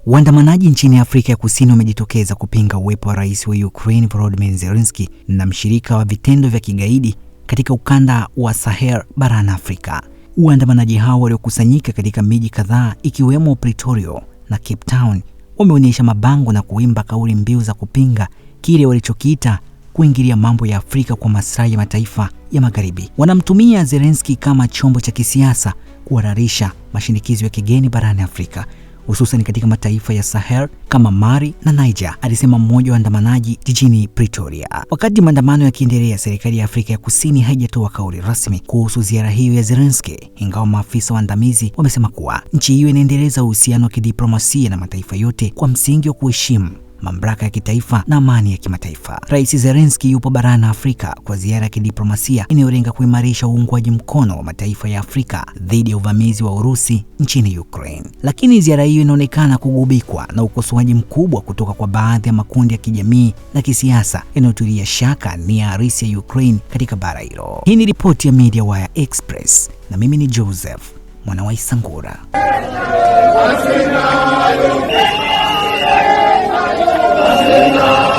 Waandamanaji nchini Afrika ya Kusini wamejitokeza kupinga uwepo wa rais wa Ukraine Volodymyr Zelensky na mshirika wa vitendo vya kigaidi katika ukanda wa Sahel barani Afrika. Waandamanaji hao waliokusanyika katika miji kadhaa ikiwemo Pretoria na Cape Town wameonyesha mabango na kuimba kauli mbiu za kupinga kile walichokiita kuingilia mambo ya Afrika kwa maslahi ya mataifa ya Magharibi. Wanamtumia Zelensky kama chombo cha kisiasa kuhalalisha mashinikizo ya kigeni barani Afrika, hususan katika mataifa ya Sahel kama Mali na Niger, alisema mmoja wa waandamanaji jijini Pretoria. Wakati maandamano yakiendelea, serikali ya Afrika ya Kusini haijatoa kauli rasmi kuhusu ziara hiyo ya Zelensky, ingawa maafisa waandamizi wamesema kuwa nchi hiyo inaendeleza uhusiano wa kidiplomasia na mataifa yote kwa msingi wa kuheshimu mamlaka ya kitaifa na amani ya kimataifa. Rais Zelensky yupo barani Afrika kwa ziara ya kidiplomasia inayolenga kuimarisha uungwaji mkono wa mataifa ya Afrika dhidi ya uvamizi wa Urusi nchini Ukraine. Lakini ziara hiyo inaonekana kugubikwa na ukosoaji mkubwa kutoka kwa baadhi ya makundi ya kijamii na kisiasa yanayotilia shaka nia halisi ya Ukraine katika bara hilo. Hii ni ripoti ya MediaWire Express na mimi ni Joseph Mwana wa Isangura. Afrika.